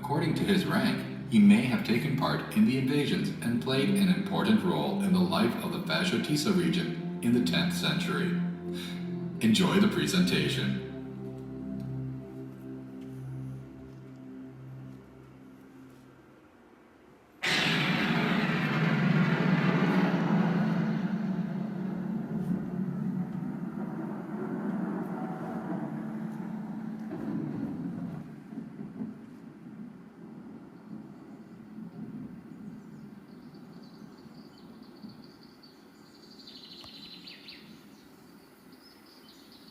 According to his rank, he may have taken part in the invasions and played an important role in the life of the Fascio-Tisa region in the 10th century. Enjoy the presentation.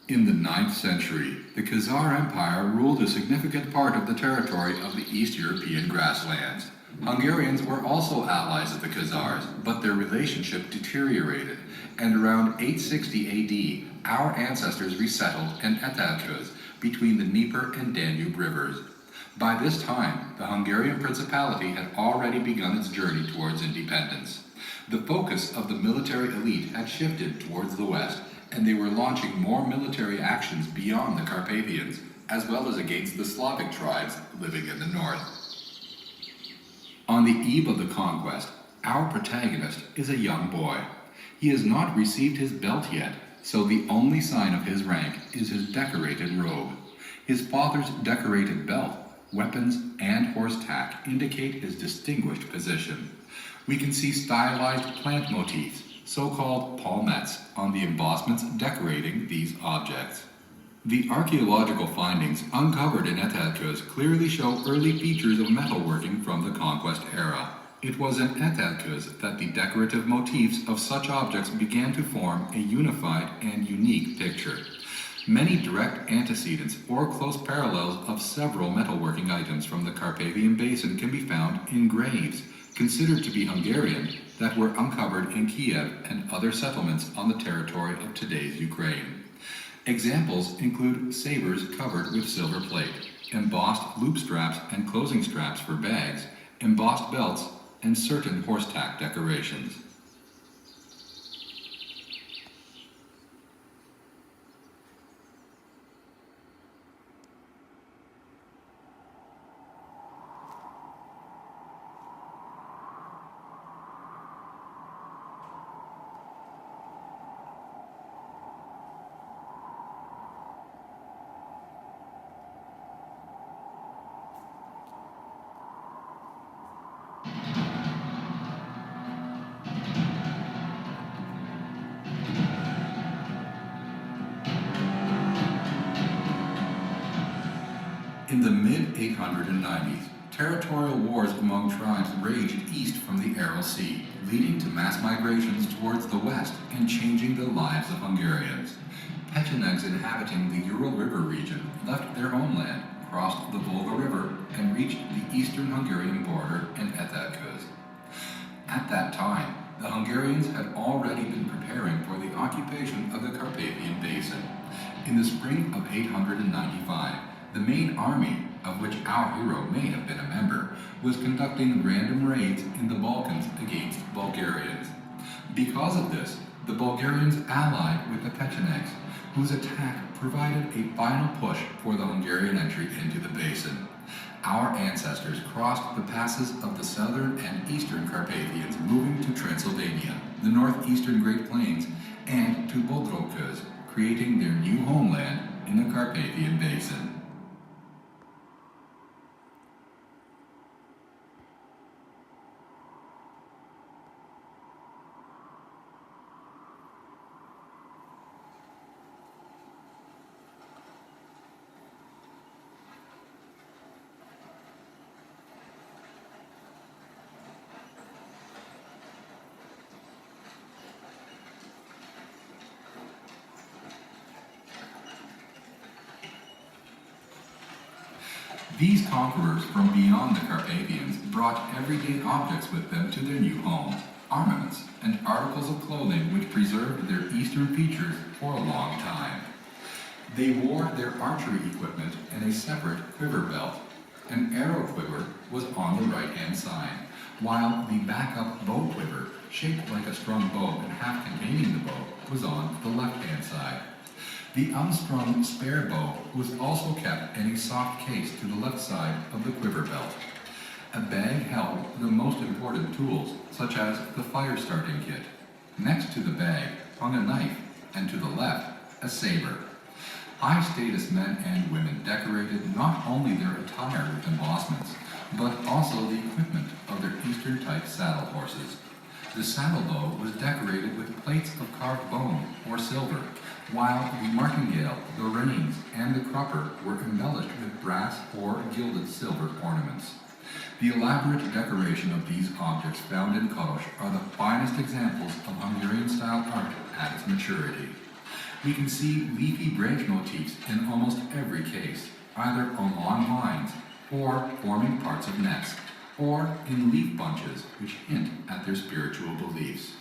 In the 9th century, the Khazar Empire ruled a significant part of the territory of the East European grasslands. Hungarians were also allies of the Khazars, but their relationship deteriorated, and around 860 AD, our ancestors resettled in Etelköz, between the Dnieper and Danube rivers. By this time, the Hungarian Principality had already begun its journey towards independence. The focus of the military elite had shifted towards the west, and they were launching more military actions beyond the Carpathians, as well as against the Slavic tribes living in the north. On the eve of the conquest, our protagonist is a young boy. He has not received his belt yet, so the only sign of his rank is his decorated robe. His father's decorated belt, weapons, and horse tack indicate his distinguished position. We can see stylized plant motifs, so-called palmettes, on the embossments decorating these objects. The archaeological findings uncovered in Etelköz clearly show early features of metalworking from the Conquest Era. It was in Etelköz that the decorative motifs of such objects began to form a unified and unique picture. Many direct antecedents or close parallels of several metalworking items from the Carpathian Basin can be found in graves, considered to be Hungarian, that were uncovered in Kiev and other settlements on the territory of today's Ukraine. Examples include sabers covered with silver plate, embossed loop straps and closing straps for bags, embossed belts, and certain horse tack decorations. In the mid-890s, territorial wars among tribes raged east from the Aral Sea, leading to mass migrations towards the west and changing the lives of Hungarians. Pechenegs inhabiting the Ural River region left their homeland, crossed the Volga River, and reached the eastern Hungarian border in Etelköz. At that time, the Hungarians had already been preparing for the occupation of the Carpathian Basin. In the spring of 895, the main army, of which our hero may have been a member, was conducting random raids in the Balkans against Bulgarians. Because of this, the Bulgarians allied with the Pechenegs, whose attack provided a final push for the Hungarian entry into the basin. Our ancestors crossed the passes of the southern and eastern Carpathians, moving to Transylvania, the northeastern Great Plains, and to Borsod-Abaúj-Zemplén, creating their new homeland in the Carpathian Basin. These conquerors from beyond the Carpathians brought everyday objects with them to their new home, armaments and articles of clothing which preserved their eastern features for a long time. They wore their archery equipment in a separate quiver belt. An arrow quiver was on the right-hand side, while the backup bow quiver, shaped like a strung bow and half containing the bow, was on the left-hand side. The unstrung spare bow was also kept in a soft case to the left side of the quiver belt. A bag held the most important tools, such as the fire starting kit. Next to the bag hung a knife, and to the left, a saber. High-status men and women decorated not only their attire with embossments, but also the equipment of their Eastern-type saddle horses. The saddle bow was decorated with plates of carved bone or silver, while the martingale, the reins, and the crupper were embellished with brass or gilded silver ornaments. The elaborate decoration of these objects found in Karos are the finest examples of Hungarian-style art at its maturity. We can see leafy branch motifs in almost every case, either on long lines, or forming parts of nests, or in leaf bunches which hint at their spiritual beliefs.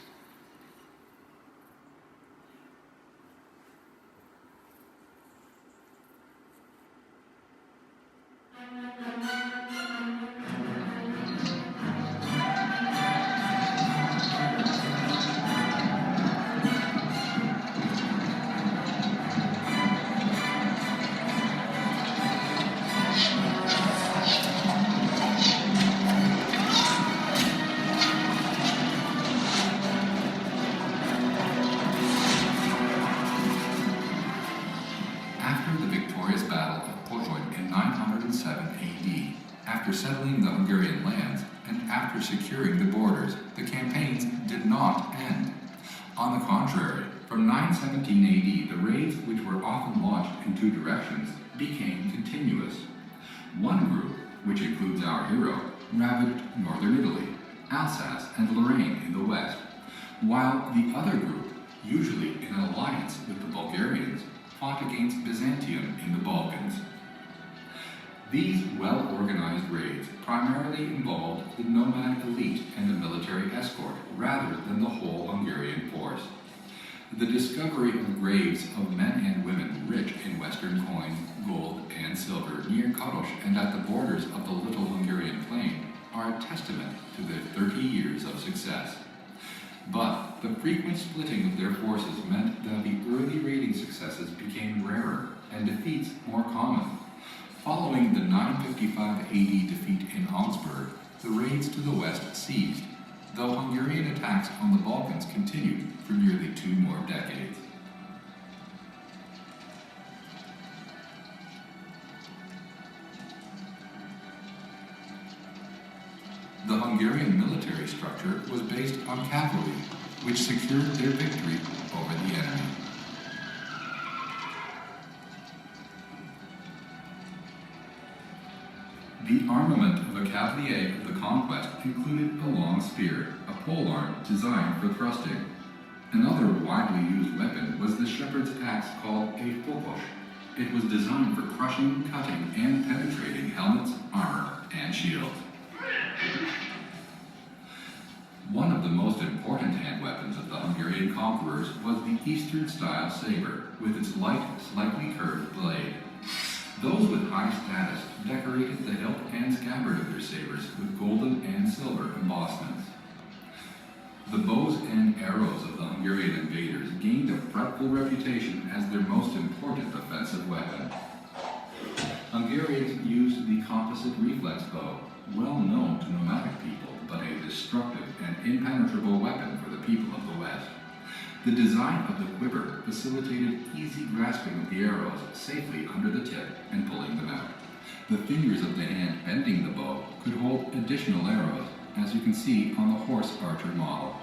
After settling the Hungarian lands, and after securing the borders, the campaigns did not end. On the contrary, from 917 AD, the raids, which were often launched in two directions, became continuous. One group, which includes our hero, ravaged northern Italy, Alsace and Lorraine in the west, while the other group, usually in an alliance with the Bulgarians, fought against Byzantium in the Balkans. These well-organized raids primarily involved the nomad elite and the military escort, rather than the whole Hungarian force. The discovery of graves of men and women rich in Western coin, gold, and silver near Karos and at the borders of the Little Hungarian Plain are a testament to their 30 years of success. But the frequent splitting of their forces meant that the early raiding successes became rarer and defeats more common. Following the 955 AD defeat in Augsburg, the raids to the west ceased, though Hungarian attacks on the Balkans continued for nearly 2 more decades. The Hungarian military structure was based on cavalry, which secured their victory over the enemy. The armament of a cavalier of the conquest included a long spear, a polearm designed for thrusting. Another widely used weapon was the shepherd's axe called a fokosh. It was designed for crushing, cutting, and penetrating helmets, armor, and shields. One of the most important hand weapons of the Hungarian conquerors was the Eastern-style saber, with its light, slightly curved blade. Those with high status decorated the hilt and scabbard of their sabers with golden and silver embossments. The bows and arrows of the Hungarian invaders gained a fretful reputation as their most important offensive weapon. Hungarians used the composite reflex bow, well known to nomadic people, but a destructive and impenetrable weapon for the people of the West. The design of the quiver facilitated easy grasping of the arrows safely under the tip and pulling them out. The fingers of the hand bending the bow could hold additional arrows, as you can see on the horse archer model.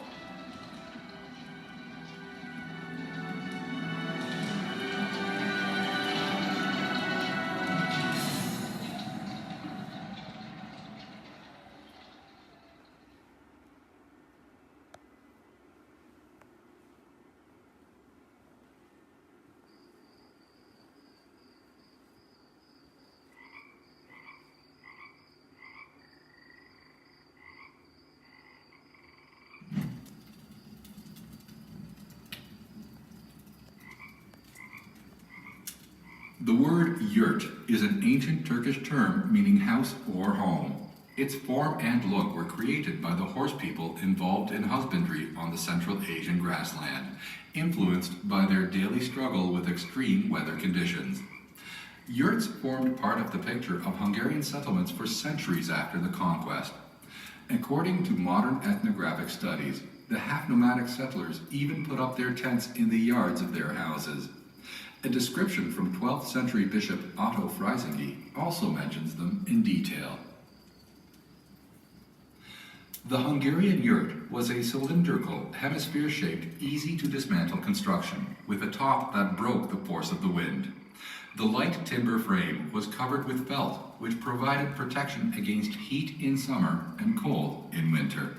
The word yurt is an ancient Turkish term meaning house or home. Its form and look were created by the horse people involved in husbandry on the Central Asian grassland, influenced by their daily struggle with extreme weather conditions. Yurts formed part of the picture of Hungarian settlements for centuries after the conquest. According to modern ethnographic studies, the half-nomadic settlers even put up their tents in the yards of their houses. A description from 12th century Bishop Otto Friesingi also mentions them in detail. The Hungarian yurt was a cylindrical, hemisphere-shaped, easy-to-dismantle construction with a top that broke the force of the wind. The light timber frame was covered with felt, which provided protection against heat in summer and cold in winter.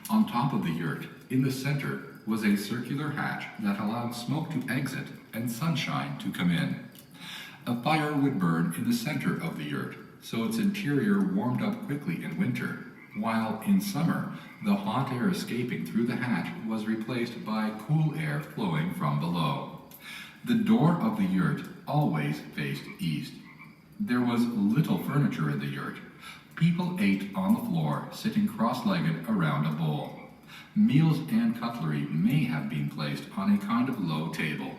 On top of the yurt, in the center, was a circular hatch that allowed smoke to exit and sunshine to come in. A fire would burn in the center of the yurt, so its interior warmed up quickly in winter, while in summer, the hot air escaping through the hatch was replaced by cool air flowing from below. The door of the yurt always faced east. There was little furniture in the yurt. People ate on the floor, sitting cross-legged around a bowl. Meals and cutlery may have been placed on a kind of low table.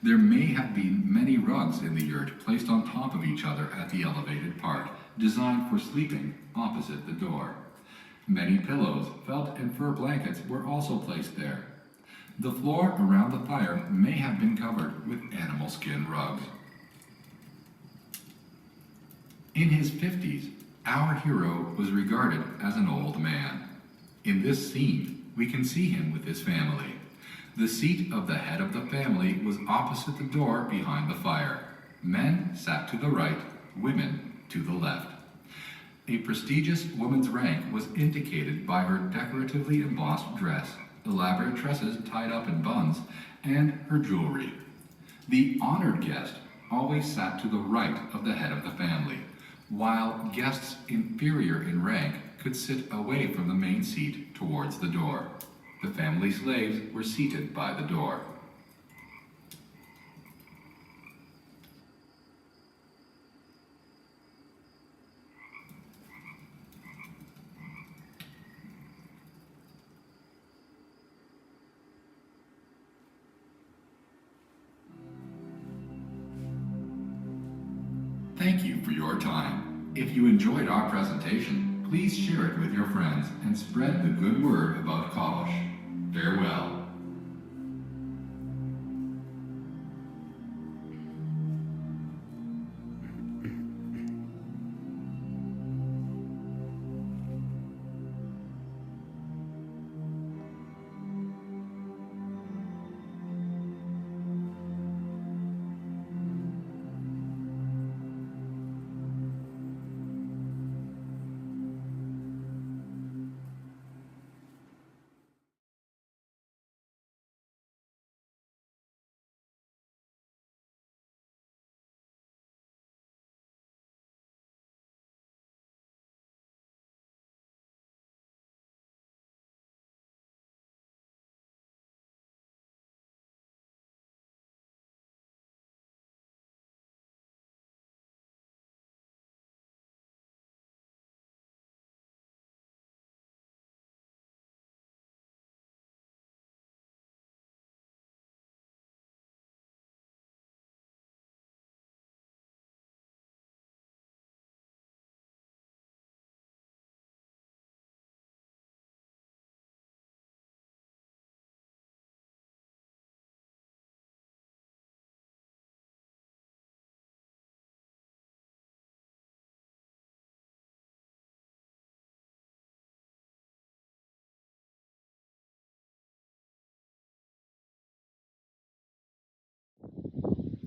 There may have been many rugs in the yurt placed on top of each other at the elevated part, designed for sleeping opposite the door. Many pillows, felt and fur blankets were also placed there. The floor around the fire may have been covered with animal skin rugs. In his 50s, our hero was regarded as an old man. In this scene, we can see him with his family. The seat of the head of the family was opposite the door behind the fire. Men sat to the right, women to the left. A prestigious woman's rank was indicated by her decoratively embossed dress, elaborate tresses tied up in buns, and her jewelry. The honored guest always sat to the right of the head of the family, while guests inferior in rank could sit away from the main seat towards the door. The family slaves were seated by the door. Thank you for your time. If you enjoyed our presentation, please share it with your friends and spread the good word about Karos. Farewell.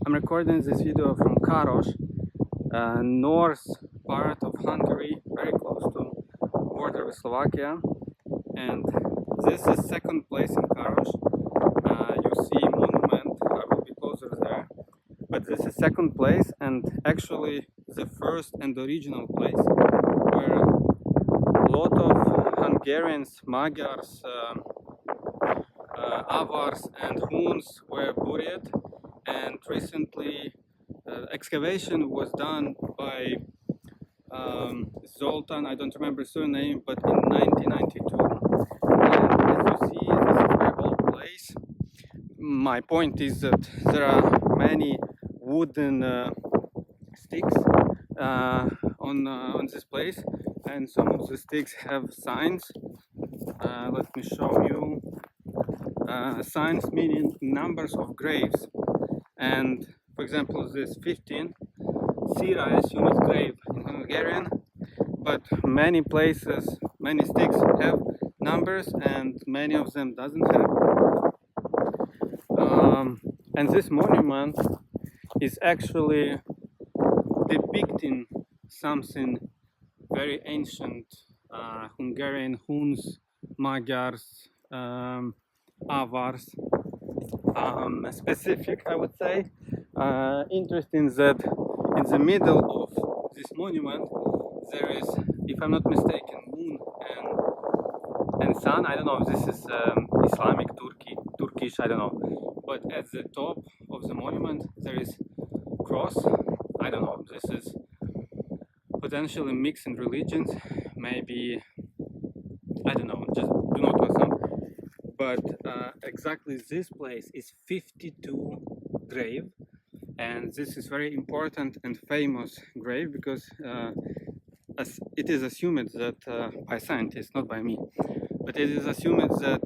I'm recording this video from Karos, north part of Hungary, very close to border with Slovakia. And this is second place in Karos. You see monument, I will be closer there. But this is second place and actually the first and original place where a lot of Hungarians, Magyars, Avars and Huns were buried. And recently excavation was done by Zoltan, I don't remember surname, but in 1992. And as you see, this is a very old place. My point is that there are many wooden sticks on this place, and some of the sticks have signs. Let me show you. Signs meaning numbers of graves, and for example, this 15, Sira, I assume is grave in Hungarian, but many places, many sticks have numbers, and many of them doesn't have. And this monument is actually depicting something very ancient, Hungarian Huns, Magyars, Avars, specific, I would say. Interesting that in the middle of this monument there is, if I'm not mistaken, moon and sun. I don't know if this is Islamic, Turkish, I don't know. But at the top of the monument there is cross. I don't know, this is potentially mixing religions, maybe, I don't know, just do not assume. But exactly this place is 52 grave, and this is very important and famous grave because as it is assumed that by scientists, not by me, but it is assumed that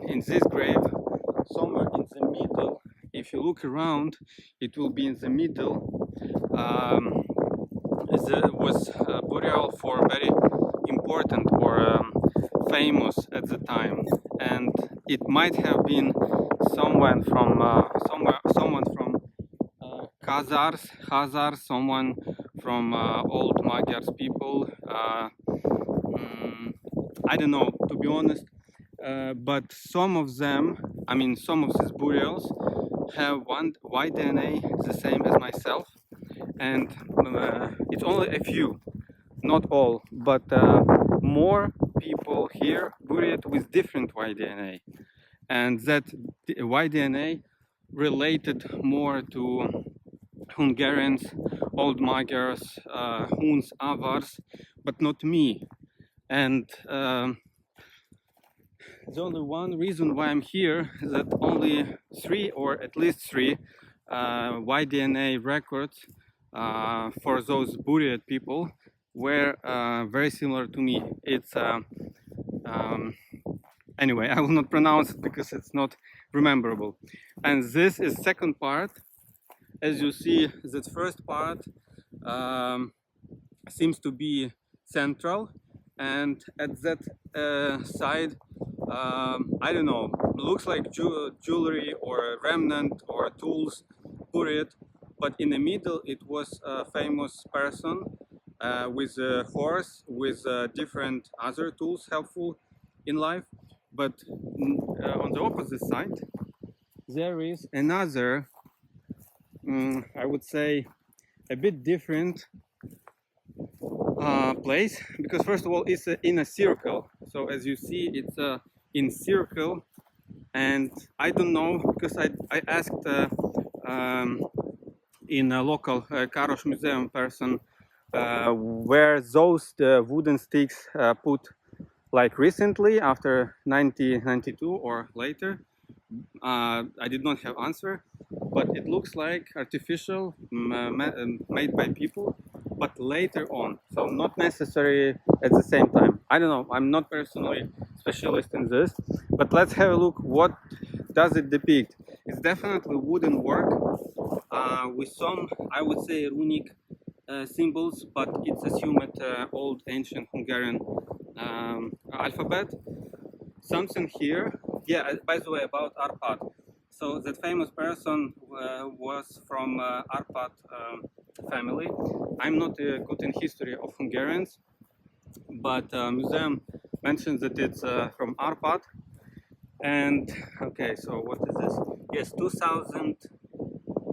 in this grave, somewhere in the middle, if you look around, it will be in the middle. There was a burial for very important or famous at the time, and it might have been someone from Khazars, someone from old Magyars people. I don't know, to be honest, but some of them, I mean, some of these burials have one yDNA the same as myself, and it's only a few, not all, but more people here buried with different yDNA, and that yDNA related more to Hungarians, old Magyars, Huns, Avars, but not me. And the only one reason why I'm here is that only 3, or at least 3, yDNA records for those buried people were very similar to me. It's anyway, I will not pronounce it because it's not rememberable. And this is second part. As you see, that first part seems to be central, and at that side, I don't know, looks like jewelry or remnant or tools buried, but in the middle it was a famous person with a horse, with different other tools helpful in life. But on the opposite side there is another, I would say, a bit different place, because first of all it's in a circle. So as you see, it's in circle, and I don't know, because I asked in a local Karos museum person where those wooden sticks put, like recently after 1992 or later. I did not have answer, but it looks like artificial, made by people, but later on, so not necessarily at the same time. I don't know, I'm not personally specialist in this, but let's have a look. What does it depict? It's definitely wooden work with some, I would say, runic symbols, but it's assumed old ancient Hungarian alphabet. Something here. Yeah, by the way, about Arpad. So that famous person was from Arpad family. I'm not good in history of Hungarians, but museum mentions that it's from Arpad. And okay, so what is this? Yes, 2000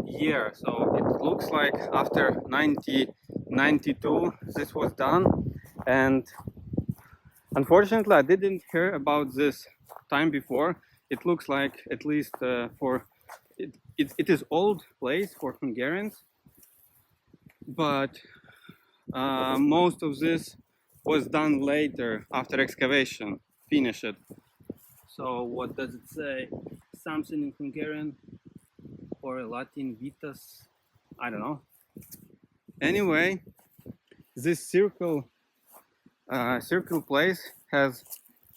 year. So it looks like after 1992 this was done, and unfortunately I didn't hear about this time before. It looks like, at least for it is old place for Hungarians, but most of this was done later after excavation, finished. So what does it say? Something in Hungarian or Latin, vitas, I don't know. Anyway, this circle place has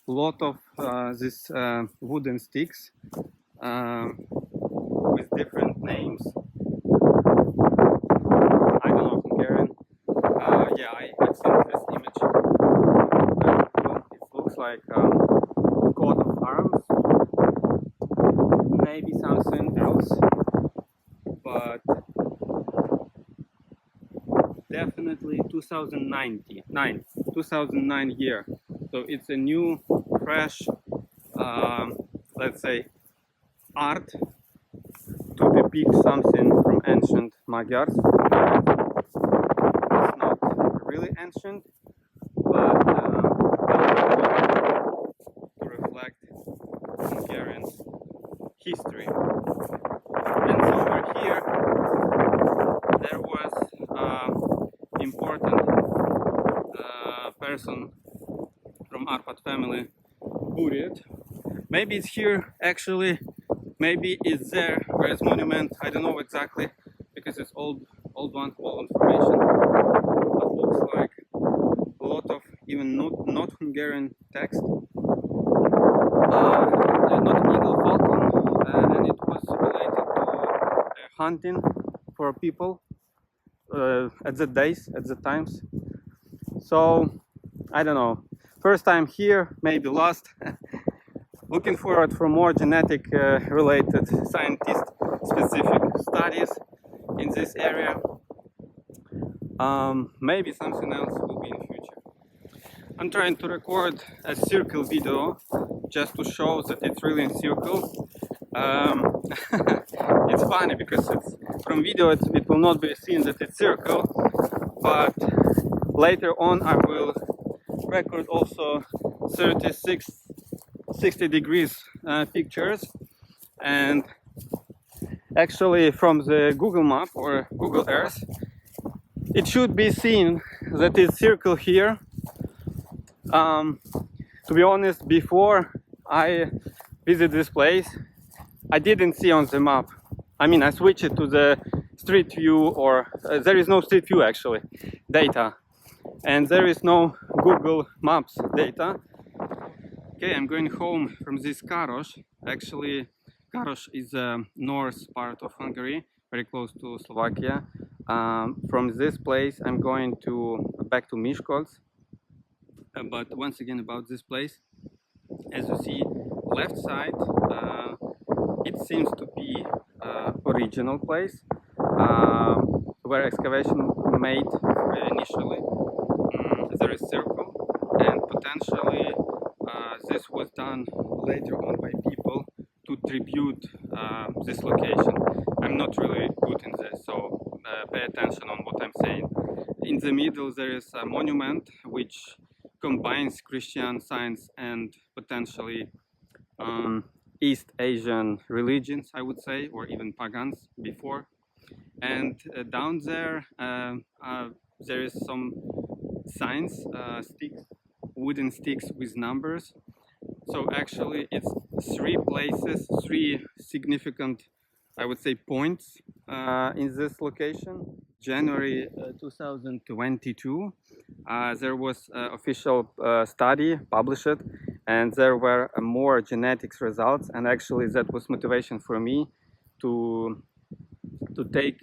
a lot of these wooden sticks with different names. I don't know Hungarian. Yeah, I've seen this image. It looks like coat of arms, maybe something else, but definitely 2009 year. So it's a new, fresh, let's say, art to depict something from ancient Magyars. It's not really ancient, but to reflect Hungarian history. And somewhere here there was important person from Arpad family buried. Maybe it's here actually, maybe it's there where it's monument, I don't know exactly, because it's old one, old information, but looks like a lot of even not Hungarian text. Not eagle, falcon, and it was related to hunting for people at the times. So I don't know, first time here, maybe last. Looking forward for more genetic related scientist specific studies in this area. Maybe something else will be in future. I'm trying to record a circle video just to show that it's really in circle. It's funny because it's from video it will not be seen that it's circle, but later on I will record also 60 degrees pictures, and actually from the Google map or Google Earth it should be seen that it's circle here. To be honest, before I visit this place I didn't see on the map. I mean, I switched it to the street view, or there is no street view actually data, and there is no Google Maps data. Okay, I'm going home from this Karos. Actually, Karos is the north part of Hungary, very close to Slovakia. From this place, I'm going back to Miskolc. But once again about this place, as you see, left side, it seems to be original place where excavation made initially. There is circle, and potentially this was done later on by people to tribute this location. I'm not really good in this, so pay attention on what I'm saying. In the middle there is a monument which combines Christian science and potentially East Asian religions, I would say, or even pagans before. And down there there is some signs, sticks, wooden sticks with numbers. So actually it's three places, three significant, I would say, points in this location. January 2022 there was an official study published, and there were more genetics results, and actually that was motivation for me to take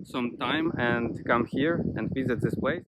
some time and come here and visit this place.